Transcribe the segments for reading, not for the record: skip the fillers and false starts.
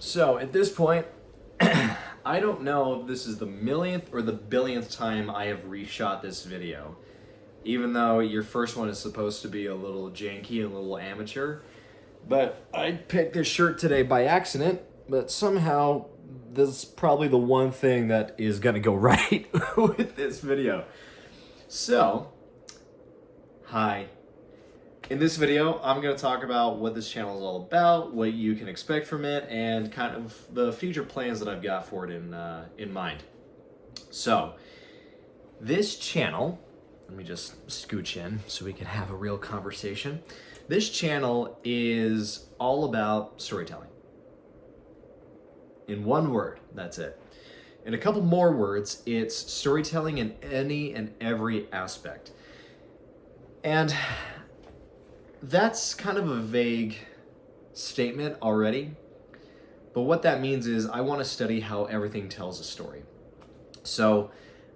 So at this point, I don't know if this is the millionth or the billionth time I have reshot this video. Even though your first one is supposed to be a little janky and a little amateur. But I picked this shirt today by accident, but somehow this is probably the one thing that is gonna go right with this video. So, hi. In this video, I'm going to talk about what this channel is all about, what you can expect from it, and kind of the future plans that I've got for it in mind. So, this channel, let me just scooch in so we can have a real conversation. This channel is all about storytelling. In one word, that's it. In a couple more words, it's storytelling in any and every aspect. And that's kind of a vague statement already, but what that means is I want to study how everything tells a story. So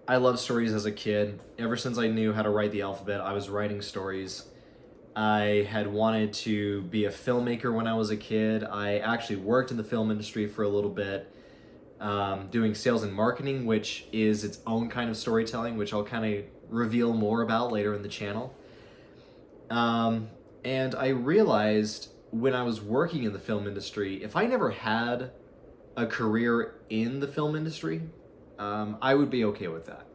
I loved stories as a kid. Ever since I knew how to write the alphabet, I was writing stories. I had wanted to be a filmmaker when I was a kid. I actually worked in the film industry for a little bit, doing sales and marketing, which is its own kind of storytelling, which I'll kind of reveal more about later in the channel. And I realized when I was working in the film industry, if I never had a career in the film industry, I would be okay with that.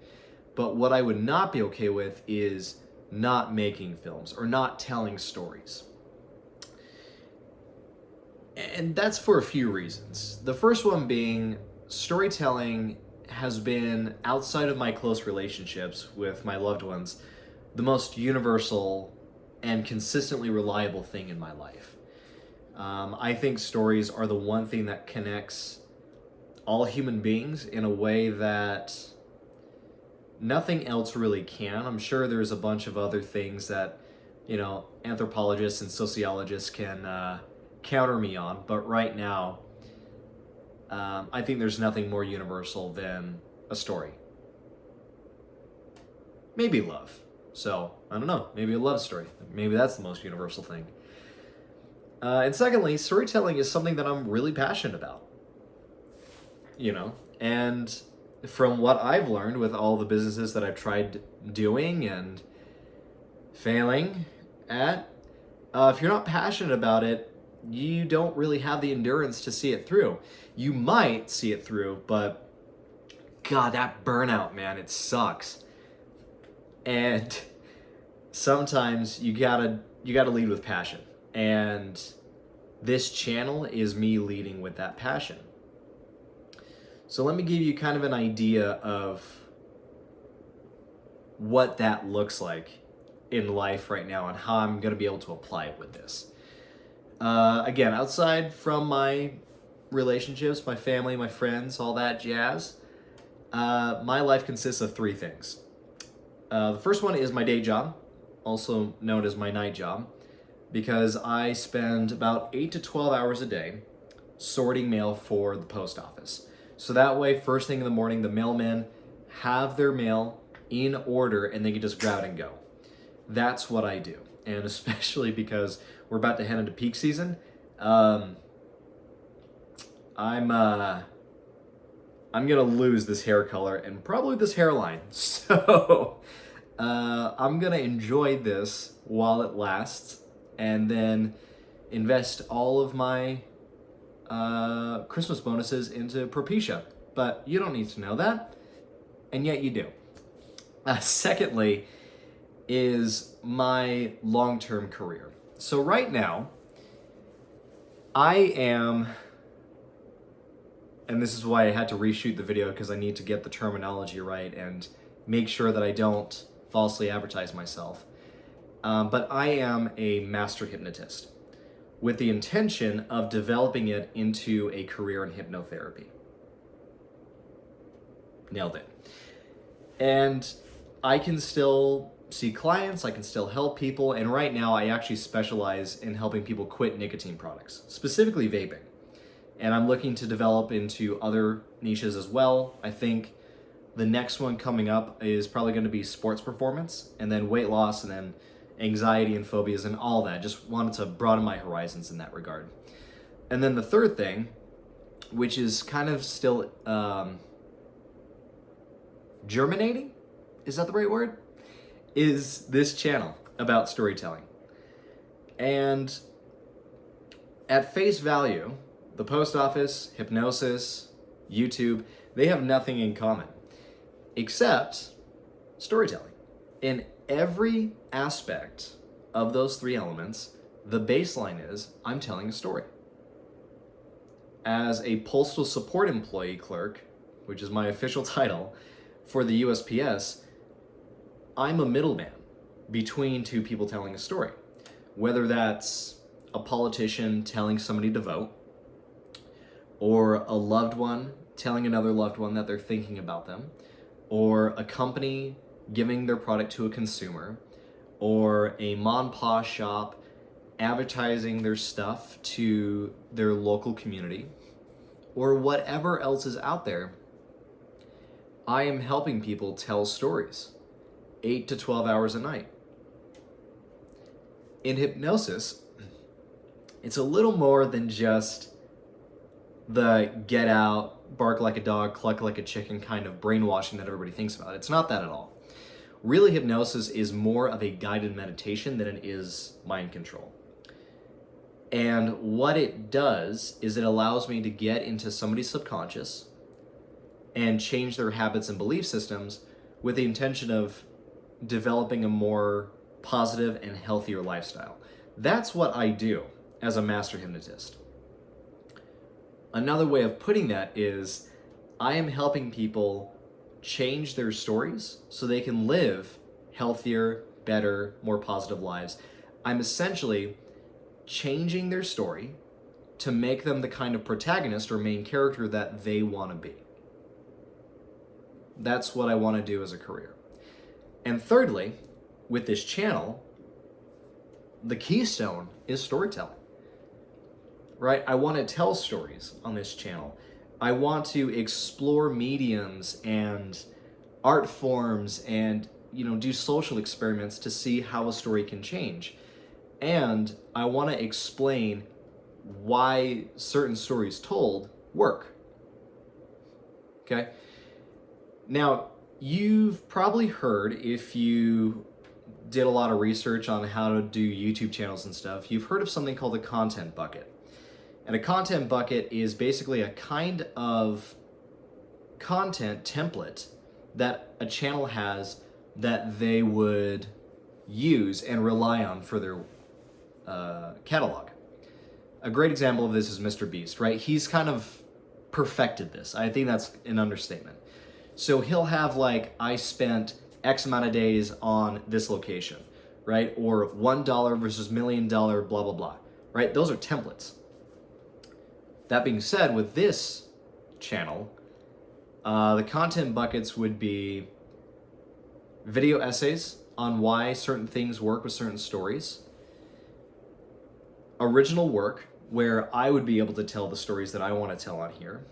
But what I would not be okay with is not making films or not telling stories. And that's for a few reasons. The first one being storytelling has been, outside of my close relationships with my loved ones, the most universal and consistently reliable thing in my life. I think stories are the one thing that connects all human beings in a way that nothing else really can. I'm sure there's a bunch of other things that, anthropologists and sociologists can counter me on, but right now, I think there's nothing more universal than a story. Maybe love. So, I don't know, maybe a love story. Maybe that's the most universal thing. And secondly, storytelling is something that I'm really passionate about. And from what I've learned with all the businesses that I've tried doing and failing at, if you're not passionate about it, you don't really have the endurance to see it through. You might see it through, but God, that burnout, man, it sucks. And sometimes you gotta lead with passion. And this channel is me leading with that passion. So let me give you kind of an idea of what that looks like in life right now and how I'm gonna be able to apply it with this. Again, outside from my relationships, my family, my friends, all that jazz, my life consists of three things. The first one is my day job, also known as my night job, because I spend about 8 to 12 hours a day sorting mail for the post office. So that way, first thing in the morning, the mailmen have their mail in order and they can just grab it and go. That's what I do. And especially because we're about to head into peak season, I'm gonna lose this hair color and probably this hairline. So I'm gonna enjoy this while it lasts and then invest all of my Christmas bonuses into Propecia. But you don't need to know that, and yet you do. Secondly is my long-term career. So right now, I am, and this is why I had to reshoot the video because I need to get the terminology right and make sure that I don't falsely advertise myself. But I am a master hypnotist with the intention of developing it into a career in hypnotherapy. Nailed it. And I can still see clients, I can still help people, and right now I actually specialize in helping people quit nicotine products, specifically vaping. And I'm looking to develop into other niches as well. I think the next one coming up is probably going to be sports performance, and then weight loss, and then anxiety and phobias and all that. Just wanted to broaden my horizons in that regard. And then the third thing which is kind of still germinating, is that the right word? Is this channel about storytelling. And at face value, the post office, hypnosis, YouTube, they have nothing in common except storytelling. In every aspect of those three elements, the baseline is I'm telling a story. As a postal support employee clerk, which is my official title for the USPS, I'm a middleman between two people telling a story. Whether that's a politician telling somebody to vote, or a loved one telling another loved one that they're thinking about them, or a company giving their product to a consumer, or a mom and pop shop advertising their stuff to their local community, or whatever else is out there, I am helping people tell stories 8 to 12 hours a night. In hypnosis, it's a little more than just the get out, bark like a dog, cluck like a chicken kind of brainwashing that everybody thinks about. It's not that at all. Really, hypnosis is more of a guided meditation than it is mind control. And what it does is it allows me to get into somebody's subconscious and change their habits and belief systems with the intention of developing a more positive and healthier lifestyle. That's what I do as a master hypnotist. Another way of putting that is I am helping people change their stories so they can live healthier, better, more positive lives. I'm essentially changing their story to make them the kind of protagonist or main character that they want to be. That's what I want to do as a career. And thirdly, with this channel, the keystone is storytelling. Right? I want to tell stories on this channel. I want to explore mediums and art forms and, do social experiments to see how a story can change. And I want to explain why certain stories told work. Okay? Now, you've probably heard, if you did a lot of research on how to do YouTube channels and stuff, you've heard of something called a content bucket. And a content bucket is basically a kind of content template that a channel has that they would use and rely on for their catalog. A great example of this is Mr. Beast, right? He's kind of perfected this. I think that's an understatement. So he'll have I spent X amount of days on this location, right? Or $1 versus $1 million, blah, blah, blah, right? Those are templates. That being said, with this channel, the content buckets would be video essays on why certain things work with certain stories, original work where I would be able to tell the stories that I want to tell on here,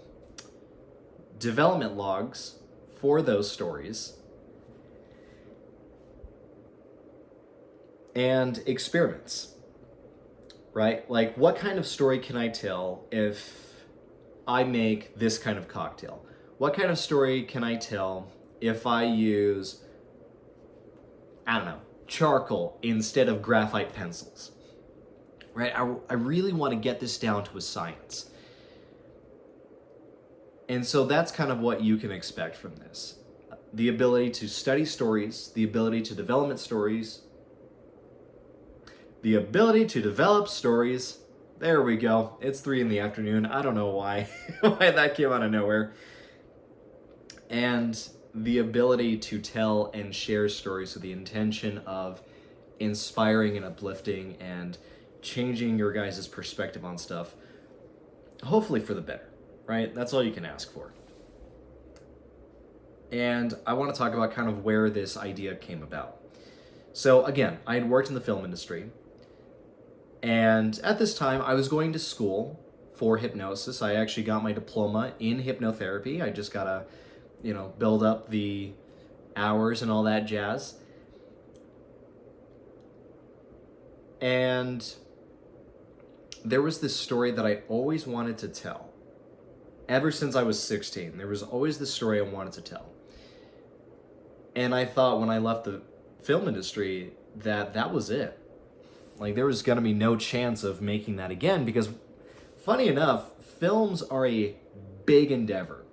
development logs for those stories, and experiments. Right? What kind of story can I tell if I make this kind of cocktail? What kind of story can I tell if I use, charcoal instead of graphite pencils? Right? I really want to get this down to a science. And so that's kind of what you can expect from this. The ability to study stories, the ability to develop stories. The ability to develop stories. There we go. It's 3 p.m. I don't know why that came out of nowhere. And the ability to tell and share stories with the intention of inspiring and uplifting and changing your guys' perspective on stuff, hopefully for the better, right? That's all you can ask for. And I want to talk about kind of where this idea came about. So again, I had worked in the film industry. And at this time, I was going to school for hypnosis. I actually got my diploma in hypnotherapy. I just gotta, build up the hours and all that jazz. And there was this story that I always wanted to tell. ever since I was 16. There was always this story I wanted to tell. And I thought when I left the film industry that was it. Like, there was going to be no chance of making that again because, funny enough, films are a big endeavor,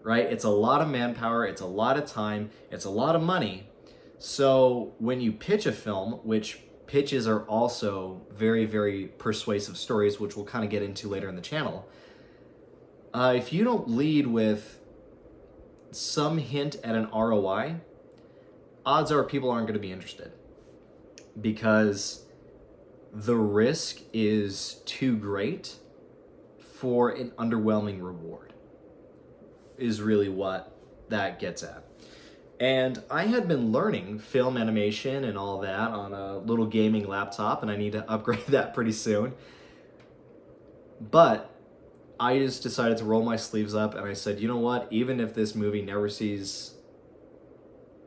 right? It's a lot of manpower, it's a lot of time, it's a lot of money. So when you pitch a film, which pitches are also very, very persuasive stories, which we'll kind of get into later in the channel, if you don't lead with some hint at an ROI, odds are people aren't going to be interested because the risk is too great for an underwhelming reward, is really what that gets at. And I had been learning film animation and all that on a little gaming laptop, and I need to upgrade that pretty soon. But I just decided to roll my sleeves up, and I said, you know what, even if this movie never sees,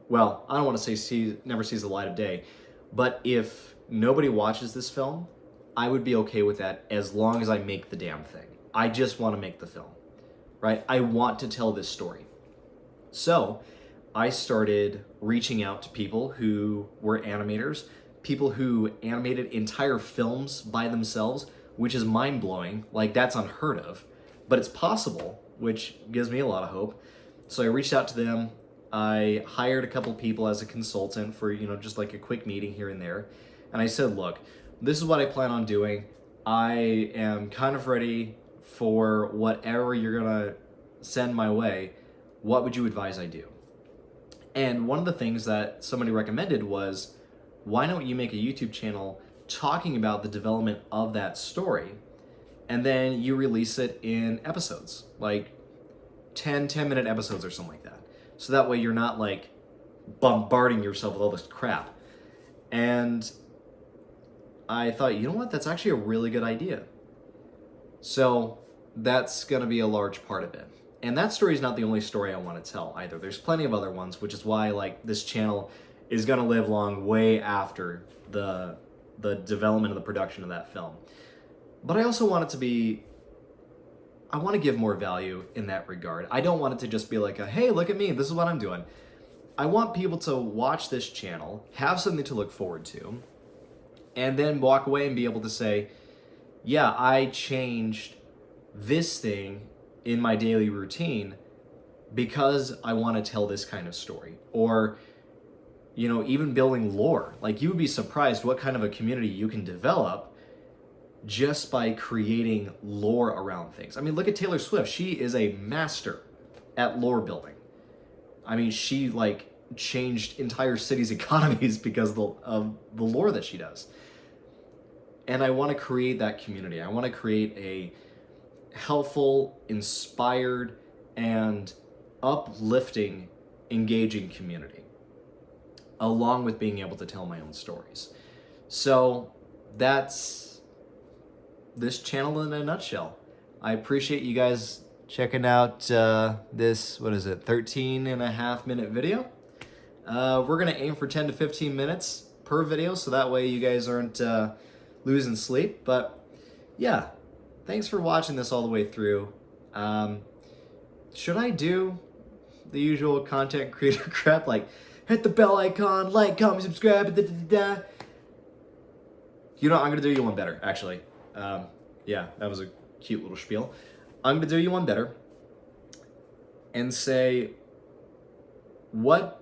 well, I don't want to say never sees the light of day, but if nobody watches this film, I would be okay with that as long as I make the damn thing. I just want to make the film, right? I want to tell this story. So I started reaching out to people who were animators, people who animated entire films by themselves, which is mind-blowing. Like, that's unheard of, but it's possible, which gives me a lot of hope. So I reached out to them. I hired a couple people as a consultant for, just like a quick meeting here and there. And I said, look, this is what I plan on doing. I am kind of ready for whatever you're gonna send my way. What would you advise I do? And one of the things that somebody recommended was, why don't you make a YouTube channel talking about the development of that story, and then you release it in episodes, like 10-minute episodes or something like that. So that way you're not like bombarding yourself with all this crap. And I thought, you know what, that's actually a really good idea. So that's gonna be a large part of it. And that story is not the only story I want to tell either. There's plenty of other ones, which is why like this channel is gonna live long way after the development of the production of that film. But I also want it to be, I want to give more value in that regard. I don't want it to just be like hey, look at me, this is what I'm doing. I want people to watch this channel, have something to look forward to, and then walk away and be able to say, yeah, I changed this thing in my daily routine because I want to tell this kind of story. Or, even building lore. Like, you would be surprised what kind of a community you can develop just by creating lore around things. I mean, look at Taylor Swift. She is a master at lore building. I mean, she changed entire cities' economies because of the lore that she does. And I want to create that community. I want to create a helpful, inspired, and uplifting, engaging community, along with being able to tell my own stories. So that's this channel in a nutshell. I appreciate you guys checking out this, 13.5-minute video. We're gonna aim for 10 to 15 minutes per video, so that way you guys aren't losing sleep. But yeah, thanks for watching this all the way through. Should I do the usual content creator crap, like hit the bell icon, like, comment, subscribe, da, da, da, da? I'm gonna do you one better, actually. Yeah, that was a cute little spiel. I'm gonna do you one better and say, what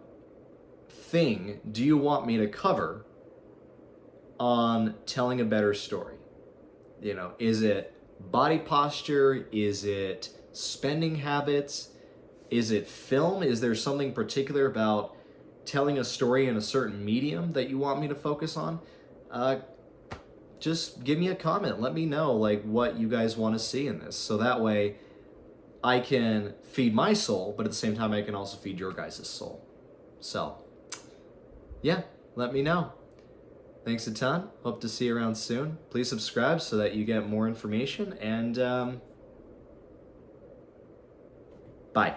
thing do you want me to cover on telling a better story? Is it body posture? Is it spending habits? Is it film? Is there something particular about telling a story in a certain medium that you want me to focus on? Just give me a comment. Let me know what you guys want to see in this, so that way I can feed my soul, but at the same time I can also feed your guys' soul. So yeah, let me know. Thanks a ton. Hope to see you around soon. Please subscribe so that you get more information, and bye.